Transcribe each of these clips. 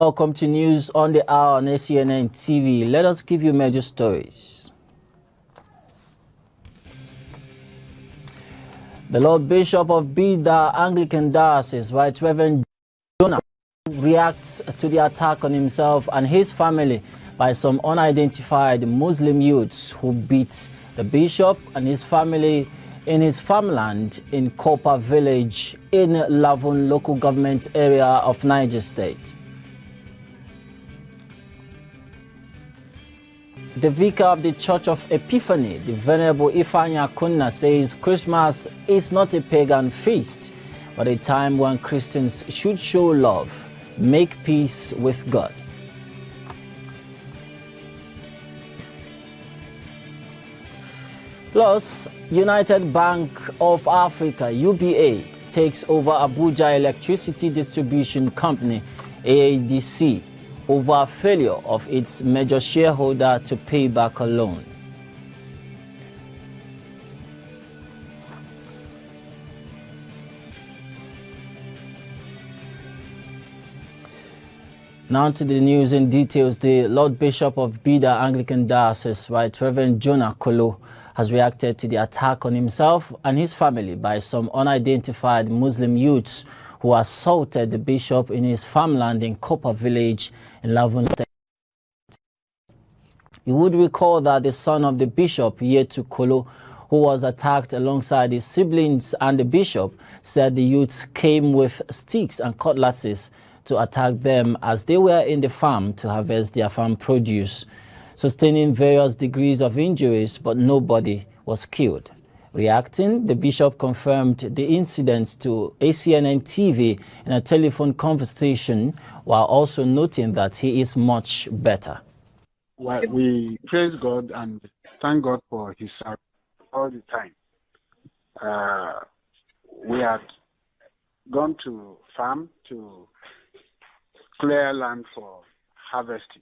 Welcome to News on the Hour on Acnn TV. Let us give you major stories. The Lord Bishop of Bida Anglican Diocese, Right Reverend Jonah, reacts to the attack on himself and his family by some unidentified Muslim youths who beat the bishop and his family in his farmland in Kopa village in Lavon local government area of Niger State. The vicar of the Church of Epiphany, the Venerable Ifeanyi Acnn, says Christmas is not a pagan feast, but a time when Christians should show love, make peace with God. Plus, United Bank of Africa, UBA, takes over Abuja Electricity Distribution Company, AADC, over failure of its major shareholder to pay back a loan. Now to the news in details. The Lord Bishop of Bida Anglican Diocese, Right Reverend Jonah Kolo, has reacted to the attack on himself and his family by some unidentified Muslim youths who assaulted the bishop in his farmland in Kopa village in Lavon State. You would recall that the son of the bishop, Yetu Kolo, who was attacked alongside his siblings and the bishop, said the youths came with sticks and cutlasses to attack them as they were in the farm to harvest their farm produce, sustaining various degrees of injuries, but nobody was killed. Reacting, the bishop confirmed the incidents to Acnn TV in a telephone conversation, while also noting that he is much better. Well, we praise God and thank God for his help all the time. We had gone to farm to clear land for harvesting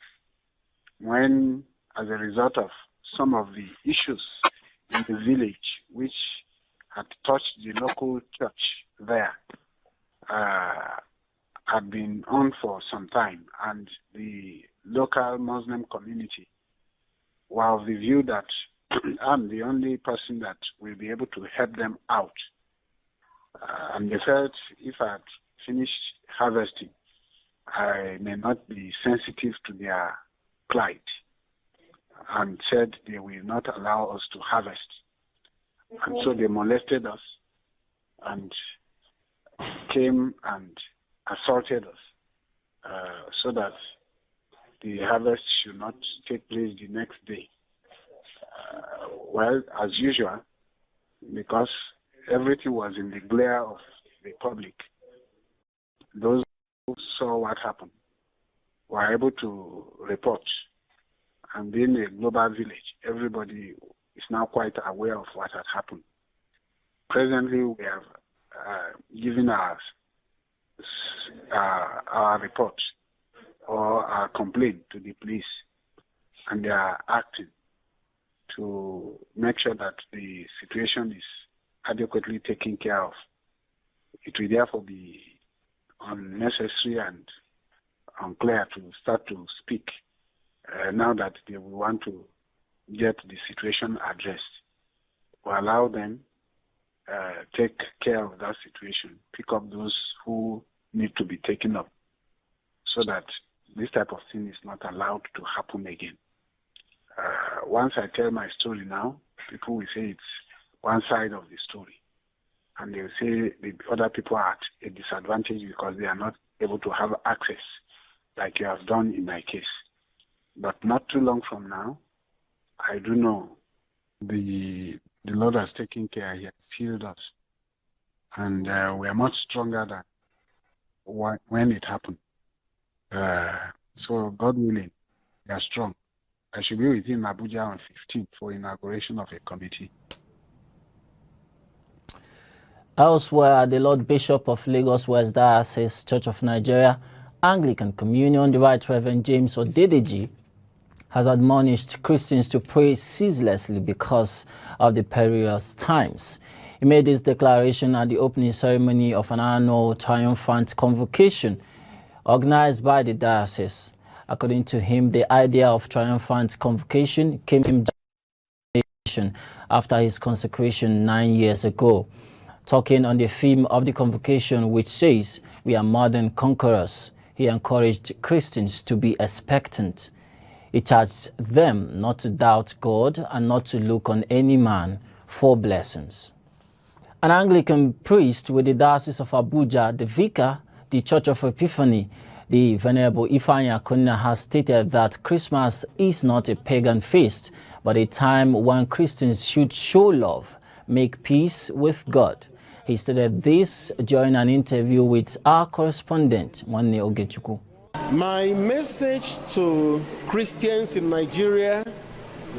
when, as a result of some of the issues in the village which had touched the local church there, had been on for some time, and the local Muslim community were of the view that I'm the only person that will be able to help them out. And they felt if I had finished harvesting, I may not be sensitive to their plight, and said they will not allow us to harvest. And so they molested us and came and assaulted us so that the harvest should not take place the next day. Well, as usual, because everything was in the glare of the public, those who saw what happened were able to report. And being a global village, everybody is now quite aware of what had happened. Presently, we have given our report or our complaint to the police, and they are acting to make sure that the situation is adequately taken care of. It will therefore be unnecessary and unclear to start to speak now that they will want to get the situation addressed. We'll allow them take care of that situation, pick up those who need to be taken up, so that this type of thing is not allowed to happen again. Once I tell my story now, people will say it's one side of the story, and they will say the other people are at a disadvantage because they are not able to have access like you have done in my case. But not too long from now, I do know the Lord has taken care. He has healed us, and we are much stronger than when it happened. So God willing, we are strong. I should be with him in Abuja on 15th for inauguration of a committee. Elsewhere, the Lord Bishop of Lagos West Diocese, Church of Nigeria, Anglican Communion, the Right Reverend James Odedeji, has admonished Christians to pray ceaselessly because of the perilous times. He made this declaration at the opening ceremony of an annual triumphant convocation organized by the diocese. According to him, the idea of triumphant convocation came after his consecration 9 years ago. Talking on the theme of the convocation, which says, "We are more than conquerors," he encouraged Christians to be expectant. He charged them not to doubt God and not to look on any man for blessings. An Anglican priest with the Diocese of Abuja, the vicar, the Church of Epiphany, the Venerable Ifeanyi Acnn, has stated that Christmas is not a pagan feast, but a time when Christians should show love, make peace with God. He stated this during an interview with our correspondent, Nwanne Ogechukwu. My message to Christians in Nigeria at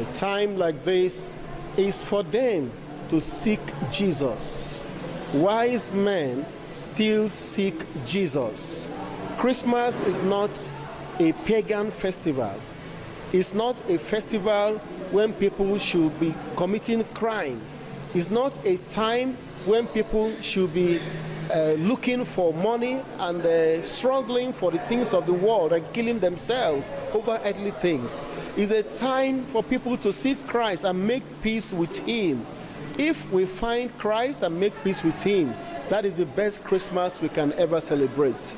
a time like this is for them to seek Jesus. Wise men still seek Jesus. Christmas is not a pagan festival. It's not a festival when people should be committing crime. It's not a time when people should be looking for money and struggling for the things of the world and killing themselves over earthly things. It's a time for people to seek Christ and make peace with Him. If we find Christ and make peace with Him, that is the best Christmas we can ever celebrate.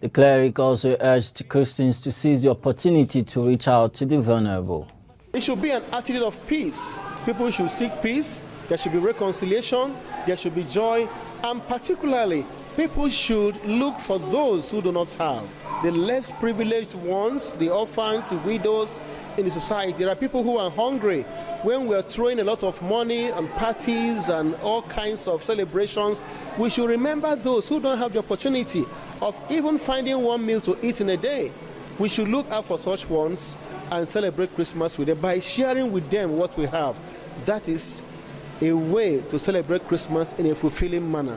The cleric also urged Christians to seize the opportunity to reach out to the vulnerable. It should be an attitude of peace. People should seek peace. There should be reconciliation. There should be joy. And particularly, people should look for those who do not have. The less privileged ones, the orphans, the widows in the society. There are people who are hungry. When we are throwing a lot of money on parties and all kinds of celebrations, we should remember those who don't have the opportunity of even finding one meal to eat in a day. We should look out for such ones and celebrate Christmas with them by sharing with them what we have. That is a way to celebrate Christmas in a fulfilling manner.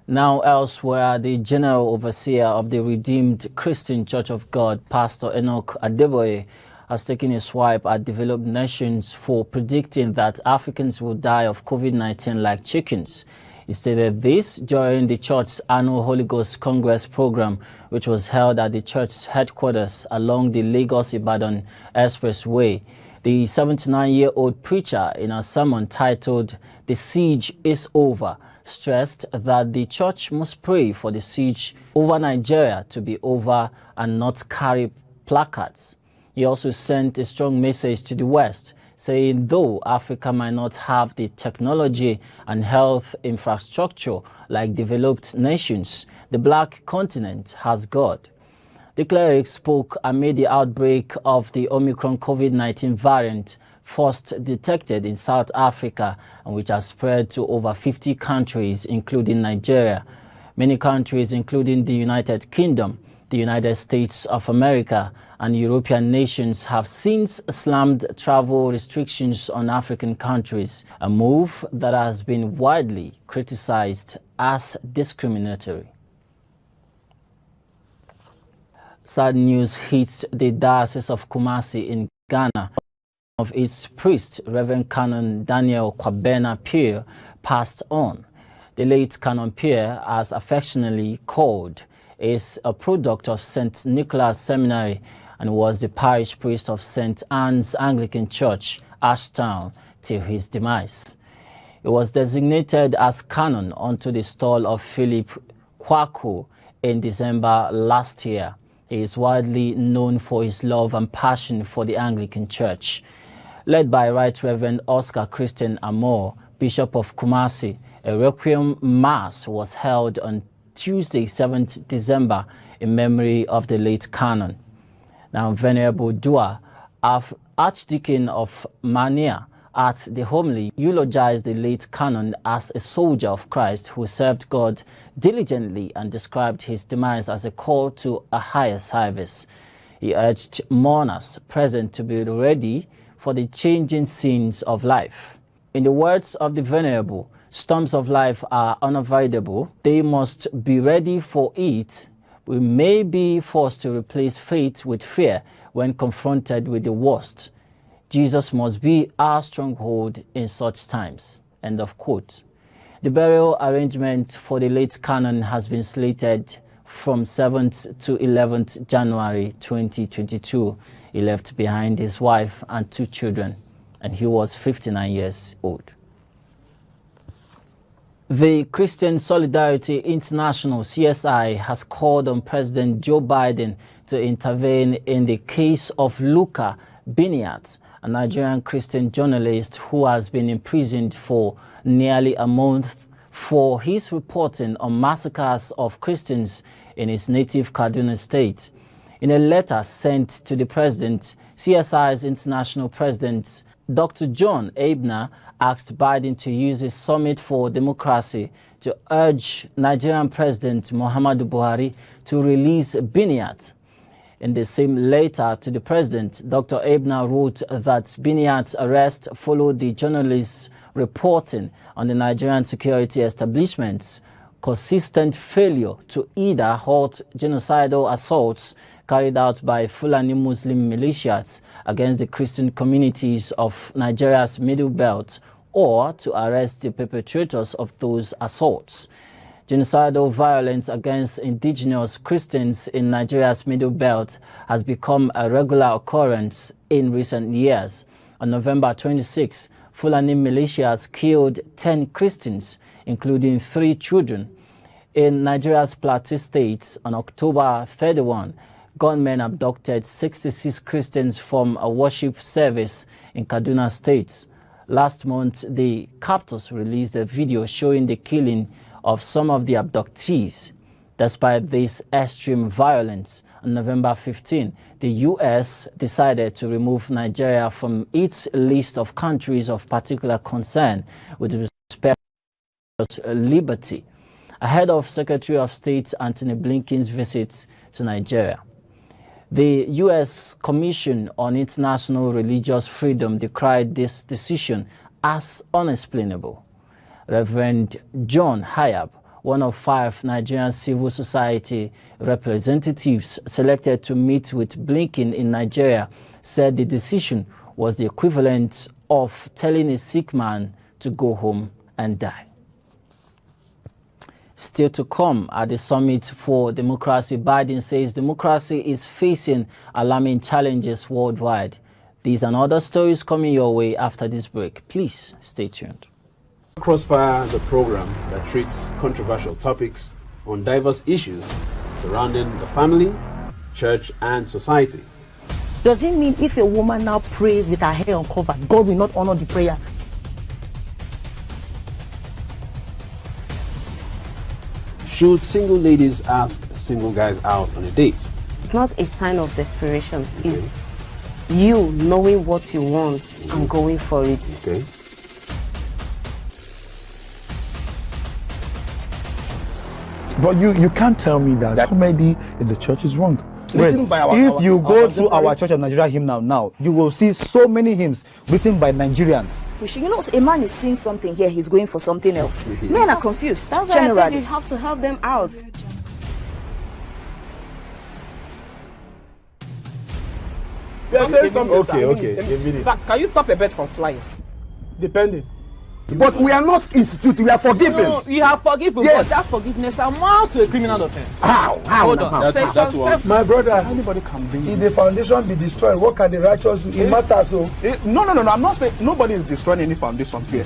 Now elsewhere, the General Overseer of the Redeemed Christian Church of God, Pastor Enoch Adeboye, has taken a swipe at developed nations for predicting that Africans will die of COVID-19 like chickens. He stated this during the church's annual Holy Ghost Congress program, which was held at the church's headquarters along the Lagos-Ibadan Expressway. The 79-year-old preacher, in a sermon titled "The Siege is Over," stressed that the church must pray for the siege over Nigeria to be over and not carry placards. He also sent a strong message to the West, saying though Africa might not have the technology and health infrastructure like developed nations, the Black continent has God. The cleric spoke amid the outbreak of the Omicron COVID-19 variant first detected in South Africa and which has spread to over 50 countries, including Nigeria. Many countries, including the United Kingdom, the United States of America, and European nations have since slammed travel restrictions on African countries, a move that has been widely criticized as discriminatory. Sad news hits the Diocese of Kumasi in Ghana. Of its priest, Reverend Canon Daniel Kwabena Pierre, passed on. The late Canon Pierre, as affectionately called, is a product of St. Nicholas Seminary and was the parish priest of St. Anne's Anglican Church, Ashtown, till his demise. He was designated as canon onto the stall of Philip Kwaku in December last year. He is widely known for his love and passion for the Anglican Church. Led by Right Reverend Oscar Christian Amor, Bishop of Kumasi, a requiem mass was held on Tuesday, 7th December, in memory of the late canon. Now, Venerable Dua, Archdeacon of Mania, at the homily eulogized the late canon as a soldier of Christ who served God diligently and described his demise as a call to a higher service. He urged mourners present to be ready for the changing scenes of life. In the words of the Venerable, storms of life are unavoidable. They must be ready for it. We may be forced to replace faith with fear when confronted with the worst. Jesus must be our stronghold in such times. End of quote. The burial arrangement for the late canon has been slated from 7th to 11th January 2022. He left behind his wife and 2 children, and he was 59 years old. The Christian Solidarity International, CSI, has called on President Joe Biden to intervene in the case of Luka Biniat, a Nigerian Christian journalist who has been imprisoned for nearly a month for his reporting on massacres of Christians in his native Kaduna state. In a letter sent to the president, CSI's international president, Dr. John Abner, asked Biden to use his Summit for Democracy to urge Nigerian President Muhammadu Buhari to release Biniat. In the same letter to the president, Dr. Abner wrote that Biniat's arrest followed the journalist's reporting on the Nigerian security establishment's consistent failure to either halt genocidal assaults carried out by Fulani Muslim militias against the Christian communities of Nigeria's Middle Belt or to arrest the perpetrators of those assaults. Genocidal violence against indigenous Christians in Nigeria's Middle Belt has become a regular occurrence in recent years. On November 26, Fulani militias killed 10 Christians, including 3 children. In Nigeria's Plateau State, on October 31, gunmen abducted 66 Christians from a worship service in Kaduna State. Last month, the captors released a video showing the killing of some of the abductees. Despite this extreme violence, on November 15, the U.S. decided to remove Nigeria from its list of countries of particular concern with respect to liberty, ahead of Secretary of State Antony Blinken's visit to Nigeria. The U.S. Commission on International Religious Freedom decried this decision as unexplainable. Reverend John Hayab, one of 5 Nigerian civil society representatives selected to meet with Blinken in Nigeria, said the decision was the equivalent of telling a sick man to go home and die. Still to come at the Summit for Democracy, Biden says democracy is facing alarming challenges worldwide. These and other stories coming your way after this break. Please stay tuned. Crossfire is a program that treats controversial topics on diverse issues surrounding the family, church, and society. Does it mean if a woman now prays with her hair uncovered, God will not honor the prayer? Should single ladies ask single guys out on a date? It's not a sign of desperation. It's you knowing what you want and going for it. Okay. But you can't tell me that comedy in the church is wrong. Written by if you go through our Church of Nigeria hymn now, you will see so many hymns written by Nigerians. You know, a man is seeing something here, he's going for something else. Men are confused. That's why I said you have to help them out. Saying something, Okay. Sir, can you stop a bird from flying? Depending. But we are not instituted, we are forgiven. No, you have forgiven, yes. But that forgiveness amounts to a criminal offense. How? Hold on. Section 7. My brother, Anybody can bring if the foundation be destroyed, what can the righteous do? It matters. So. No. I'm not saying nobody is destroying any foundation here.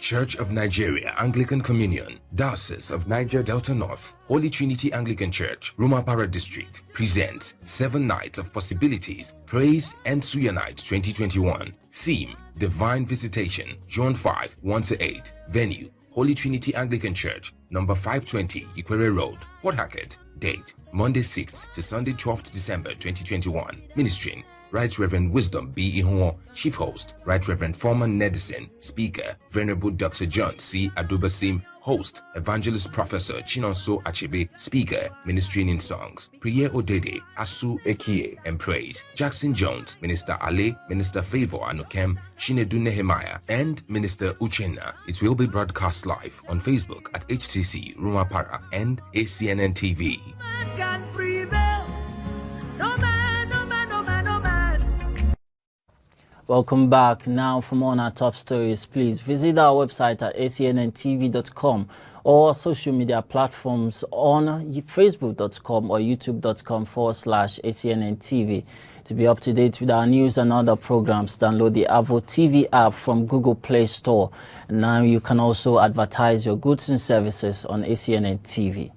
Church of Nigeria Anglican Communion, Diocese of Niger Delta North, Holy Trinity Anglican Church, Rumapara District, presents 7 Nights of Possibilities, Praise and Suya Night 2021. Theme, Divine Visitation, John 5, 1-8. Venue, Holy Trinity Anglican Church, number 520, Ikwere Road, Port Harcourt. Date, Monday 6th to Sunday 12th December 2021. Ministering, Right Reverend Wisdom B. Ihon, Chief Host, Right Reverend Foreman Nedison, Speaker, Venerable Dr. John C. Adubasim, Host, Evangelist Professor Chinonso Achebe, Speaker, Ministering in Songs, Priye Odede, Asu Ekie, and Praise, Jackson Jones, Minister Ale, Minister Favor Anukem, Shinedu Nehemiah, and Minister Uchenna. It will be broadcast live on Facebook at HTC Rumapara and ACNN TV. Welcome back. Now, for more on our top stories, please visit our website at acnntv.com or social media platforms on facebook.com or youtube.com/acnntv. To be up to date with our news and other programs, download the Avo TV app from Google Play Store. And now you can also advertise your goods and services on ACNN TV.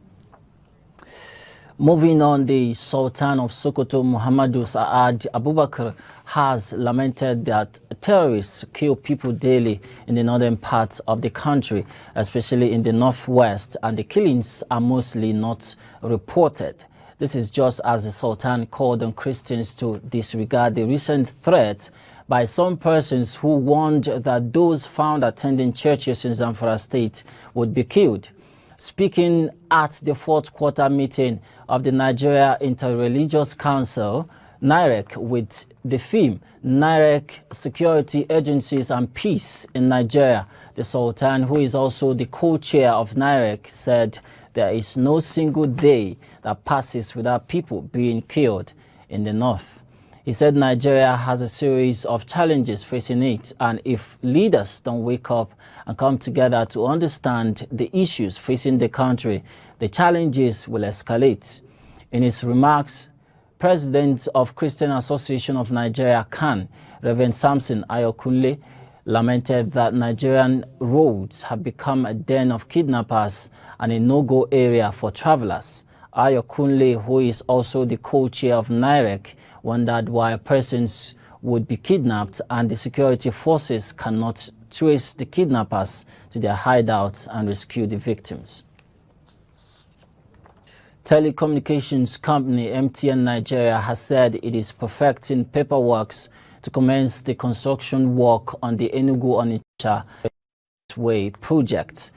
Moving on, the Sultan of Sokoto, Mohamed Salah Abubakar, has lamented that terrorists kill people daily in the northern parts of the country, especially in the northwest, and the killings are mostly not reported. This is just as the Sultan called on Christians to disregard the recent threat by some persons who warned that those found attending churches in Zamfara State would be killed. Speaking at the fourth quarter meeting of the Nigeria Interreligious Council, NIREC, with the theme NIREC Security Agencies and Peace in Nigeria, the Sultan, who is also the co-chair of NIREC, said there is no single day that passes without people being killed in the north. He said Nigeria has a series of challenges facing it, and if leaders don't wake up and come together to understand the issues facing the country, the challenges will escalate. In his remarks, President of Christian Association of Nigeria, Acnn, Reverend Samson Ayokunle, lamented that Nigerian roads have become a den of kidnappers and a no-go area for travelers. Ayokunle, who is also the co-chair of NIREC, wondered why persons would be kidnapped and the security forces cannot trace the kidnappers to their hideouts and rescue the victims. Telecommunications company MTN Nigeria has said it is perfecting paperwork to commence the construction work on the Enugu-Onitsha Way project.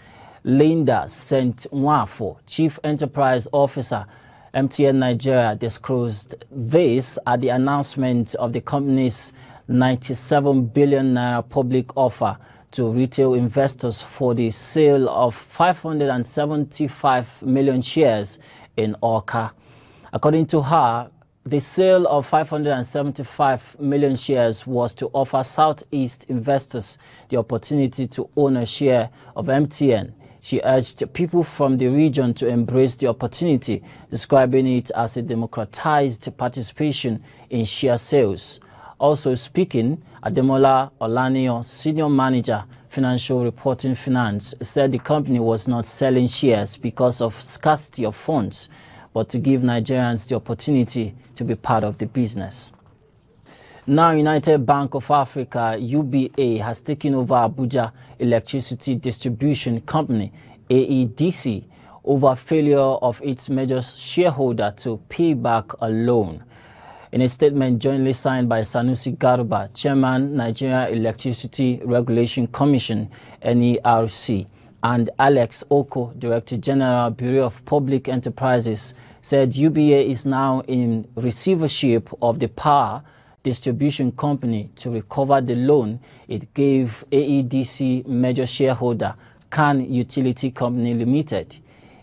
Linda St. Nwafo, Chief Enterprise Officer, MTN Nigeria, disclosed this at the announcement of the company's 97 billion naira public offer to retail investors for the sale of 575 million shares in Orca. According to her, the sale of 575 million shares was to offer Southeast investors the opportunity to own a share of MTN. She urged people from the region to embrace the opportunity, describing it as a democratized participation in share sales. Also speaking, Ademola Olanio, Senior Manager, Financial Reporting Finance, said the company was not selling shares because of scarcity of funds, but to give Nigerians the opportunity to be part of the business. Now, United Bank of Africa, UBA, has taken over Abuja Electricity Distribution Company, AEDC, over failure of its major shareholder to pay back a loan. In a statement jointly signed by Sanusi Garba, Chairman, Nigeria Electricity Regulation Commission, NERC, and Alex Oko, Director General, Bureau of Public Enterprises, said UBA is now in receivership of the Power Distribution Company to recover the loan it gave AEDC major shareholder Can Utility Company Limited.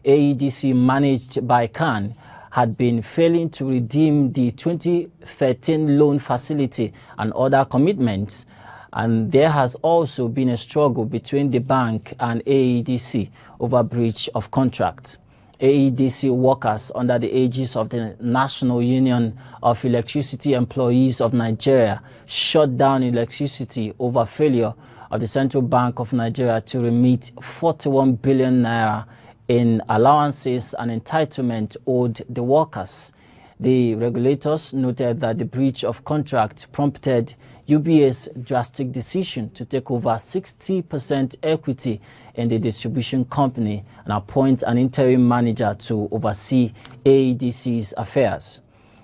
AEDC, managed by Can, had been failing to redeem the 2013 loan facility and other commitments, and there has also been a struggle between the bank and AEDC over breach of contract. AEDC workers under the aegis of the National Union of Electricity Employees of Nigeria shut down electricity over failure of the Central Bank of Nigeria to remit 41 billion naira in allowances and entitlement owed the workers. The regulators noted that the breach of contract prompted UBA's drastic decision to take over 60% equity in the distribution company and appoint an interim manager to oversee AEDC's affairs.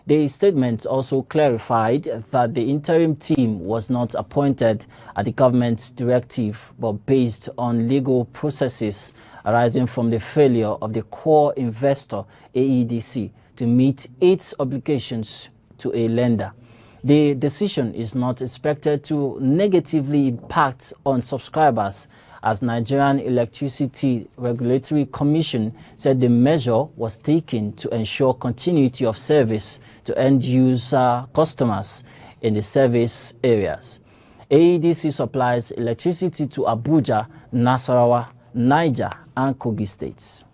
The statement also clarified that the interim team was not appointed at the government's directive, but based on legal processes arising from the failure of the core investor, AEDC, to meet its obligations to a lender. The decision is not expected to negatively impact on subscribers, as Nigerian Electricity Regulatory Commission said the measure was taken to ensure continuity of service to end-user customers in the service areas. AEDC supplies electricity to Abuja, Nasarawa, Niger, and Kogi states.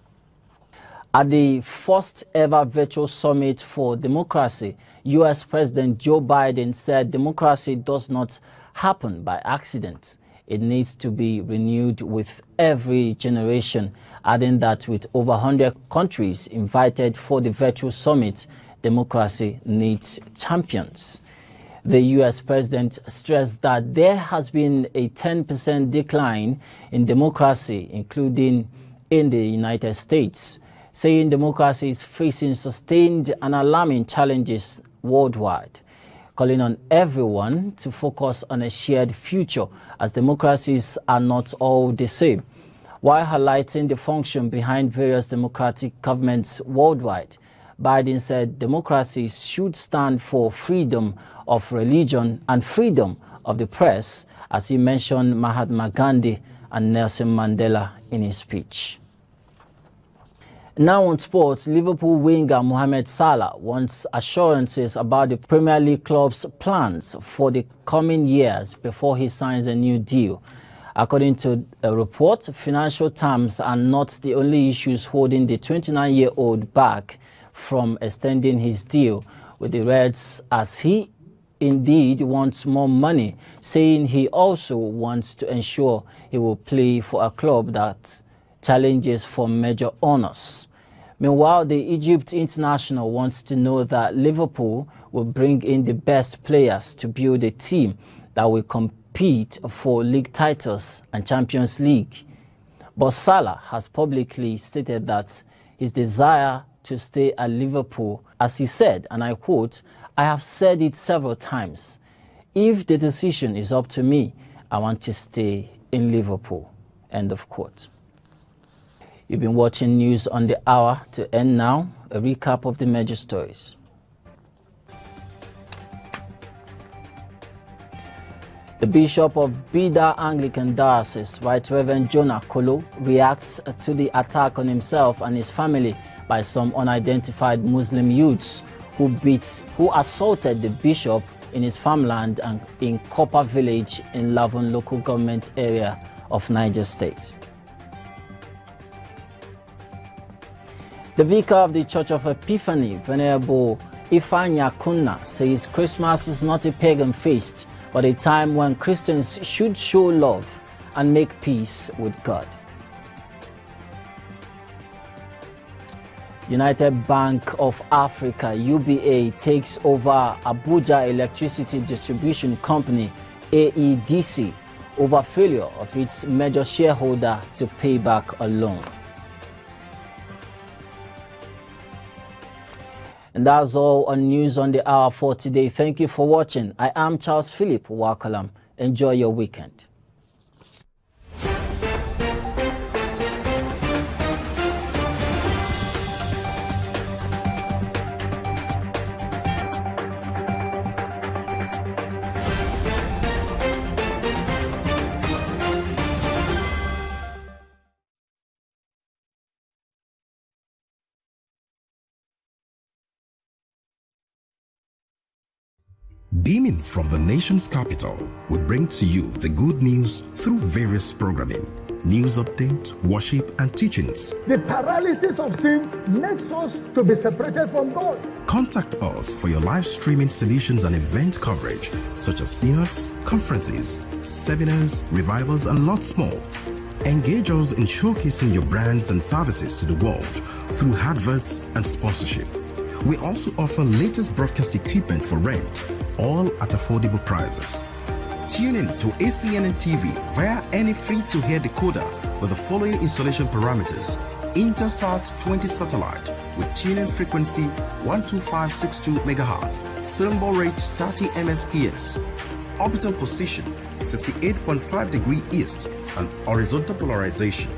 At the first ever virtual summit for democracy, U.S. President Joe Biden said democracy does not happen by accident. It needs to be renewed with every generation, adding that with over 100 countries invited for the virtual summit, democracy needs champions. The U.S. president stressed that there has been a 10% decline in democracy, including in the United States, saying democracy is facing sustained and alarming challenges worldwide, calling on everyone to focus on a shared future as democracies are not all the same, while highlighting the function behind various democratic governments worldwide. Biden said democracies should stand for freedom of religion and freedom of the press, as he mentioned Mahatma Gandhi and Nelson Mandela in his speech. Now on sports, Liverpool winger Mohamed Salah wants assurances about the Premier League club's plans for the coming years before he signs a new deal. According to a report, financial terms are not the only issues holding the 29-year-old back from extending his deal with the Reds, as he indeed wants more money, saying he also wants to ensure he will play for a club that challenges for major honors. Meanwhile, the Egypt international wants to know that Liverpool will bring in the best players to build a team that will compete for league titles and Champions League. But Salah has publicly stated that his desire to stay at Liverpool, as he said, and I quote, "I have said it several times. If the decision is up to me, I want to stay in Liverpool." End of quote. You've been watching News on the Hour. To end now, a recap of the major stories. The Bishop of Bida Anglican Diocese, Right Reverend Jonah Kolo, reacts to the attack on himself and his family by some unidentified Muslim youths who assaulted the bishop in his farmland and in Copper Village in Lavon local government area of Niger State. The vicar of the Church of Epiphany, Venerable Ifanya Kunna, says Christmas is not a pagan feast, but a time when Christians should show love and make peace with God. United Bank of Africa, UBA, takes over Abuja Electricity Distribution Company, AEDC, over failure of its major shareholder to pay back a loan. And that's all on News on the Hour for today. Thank you for watching. I am Charles Philip Wakalam. Enjoy your weekend. Beaming from the nation's capital, we bring to you the good news through various programming, news update, worship, and teachings. The paralysis of sin makes us to be separated from God. Contact us for your live streaming solutions and event coverage, such as synods, conferences, seminars, revivals, and lots more. Engage us in showcasing your brands and services to the world through adverts and sponsorship. We also offer latest broadcast equipment for rent, all at affordable prices. Tune in to Acnn TV via any free-to-air decoder with the following installation parameters: Intelsat 20 satellite with tuning frequency 12562 MHz, symbol rate 30 Mbps, orbital position 68.5 degree east, and horizontal polarization